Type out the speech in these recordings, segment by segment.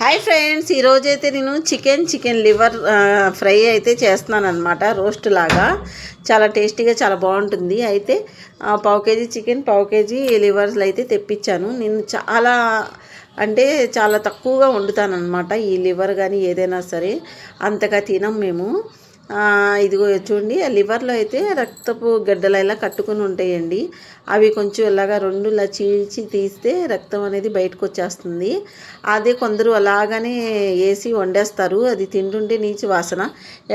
Hi friends, ఈరోజైతే నేను chicken liver fry అయితే చేస్తున్నాను అనమాట. రోస్ట్ లాగా చాలా టేస్టీగా చాలా బాగుంటుంది. అయితే పావు కేజీ చికెన్, పావు కేజీ లివర్స్ అయితే తెప్పించాను. నేను అంటే చాలా తక్కువగా వండుతాను అనమాట. ఈ లివర్ కానీ ఏదైనా సరే అంతగా తినం మేము. ఇదిగో చూడండి, ఆ లివర్లో అయితే రక్తపు గడ్డలు ఇలా కట్టుకుని ఉంటాయండి. అవి కొంచెం ఇలాగా రెండు ఇలా చీల్చి తీస్తే రక్తం అనేది బయటకు వచ్చేస్తుంది. అదే కొందరు అలాగనే వేసి వండేస్తారు. అది తింటుంటే నీచు వాసన.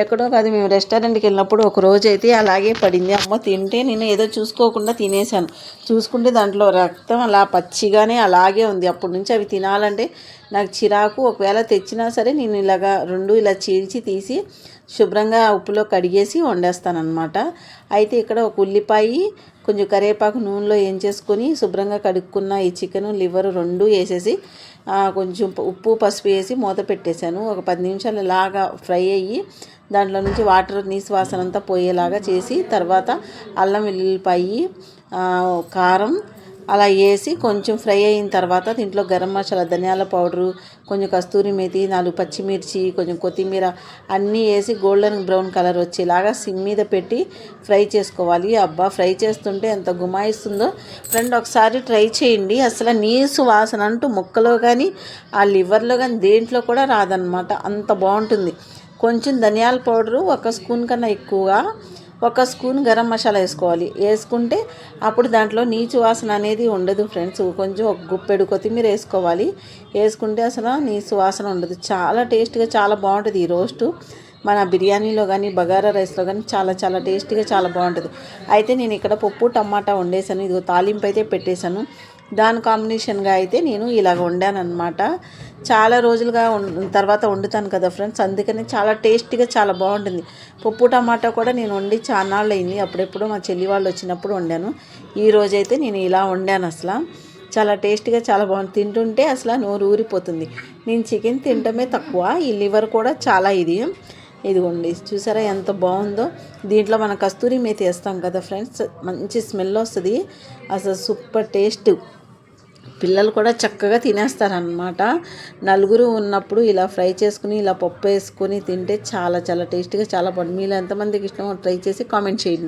ఎక్కడో కాదు, మేము రెస్టారెంట్కి వెళ్ళినప్పుడు ఒక రోజు అయితే అలాగే పడింది. అమ్మ తింటే నేను ఏదో చూసుకోకుండా తినేసాను. చూసుకుంటే దాంట్లో రక్తం అలా పచ్చిగానే అలాగే ఉంది. అప్పటి నుంచి అవి తినాలంటే నాకు చిరాకు. ఒకవేళ తెచ్చినా సరే నేను ఇలాగా రెండు ఇలా చీల్చి తీసి శుభ్రంగా ఉప్పులో కడిగేసి వండేస్తానమాట. అయితే ఇక్కడ ఒక ఉల్లిపాయ, కొంచెం కరివేపాకు నూనెలో చేసుకొని శుభ్రంగా కడుక్కున్న ఈ చికెను లివర్ రెండు వేసేసి కొంచెం ఉప్పు పసుపు వేసి మూత పెట్టేశాను. ఒక 10 నిమిషాలు ఇలాగా ఫ్రై అయ్యి దాంట్లో నుంచి వాటర్ నీసు వాసన అంతా పోయేలాగా చేసి తర్వాత అల్లం వెల్లుల్లిపాయి, కారం అలా వేసి కొంచెం ఫ్రై అయిన తర్వాత దీంట్లో గరం మసాలా, ధనియాల పౌడరు, కొంచెం కస్తూరి మేతి, 4 పచ్చిమిర్చి, కొంచెం కొత్తిమీర అన్నీ వేసి గోల్డెన్ బ్రౌన్ కలర్ వచ్చేలాగా సిమ్ మీద పెట్టి ఫ్రై చేసుకోవాలి. అబ్బా, ఫ్రై చేస్తుంటే ఎంత గుమాయిస్తుందో ఫ్రెండ్, ఒకసారి ట్రై చేయండి. అసలు నీసు వాసన అంటూ ముక్కలో కానీ ఆ లివర్లో కానీ దేంట్లో కూడా రాదనమాట. అంత బాగుంటుంది. కొంచెం ధనియాల పౌడరు 1 స్పూన్ కన్నా ఎక్కువగా 1 స్పూన్ గరం మసాలా వేసుకోవాలి. వేసుకుంటే అప్పుడు దాంట్లో నీచు వాసన అనేది ఉండదు ఫ్రెండ్స్. కొంచెం ఒక గుప్పెడు కొత్తిమీర వేసుకోవాలి. వేసుకుంటే అసలు నీచు వాసన ఉండదు. చాలా టేస్ట్గా చాలా బాగుంటుంది ఈ రోస్టు. మన బిర్యానీలో కానీ బగారా రైస్లో కానీ చాలా చాలా టేస్టీగా చాలా బాగుంటుంది. అయితే నేను ఇక్కడ పప్పు టమాటా వండేసాను. ఇదిగో తాలింపు అయితే పెట్టేశాను. దాని కాంబినేషన్గా అయితే నేను ఇలాగ వండాను అనమాట. చాలా రోజులుగా తర్వాత వండుతాను కదా ఫ్రెండ్స్, అందుకని చాలా టేస్టీగా చాలా బాగుంటుంది. పప్పు టమాటా కూడా నేను వండి చాన్నాళ్ళు అయింది. అప్పుడెప్పుడు మా చెల్లి వాళ్ళు వచ్చినప్పుడు వండాను. ఈ రోజైతే నేను ఇలా వండాను. అసలు చాలా టేస్టీగా చాలా బాగుంది. తింటుంటే అసలు నోరు ఊరిపోతుంది. నేను చికెన్ తినటమే తక్కువ, ఈ లివర్ కూడా చాలా ఇదిగోండి, చూసారా ఎంత బాగుందో. దీంట్లో మనం కస్తూరి మేతి వేస్తాం కదా ఫ్రెండ్స్, మంచి స్మెల్ వస్తుంది. అసలు సూపర్ టేస్ట్. పిల్లలు కూడా చక్కగా తినేస్తారనమాట. నలుగురు ఉన్నప్పుడు ఇలా ఫ్రై చేసుకుని ఇలా పప్పు వేసుకొని తింటే చాలా చాలా టేస్టీగా చాలా బాగుంటుంది. మీలో ఎంతమందికి ఇష్టమో ట్రై చేసి కామెంట్ చేయండి.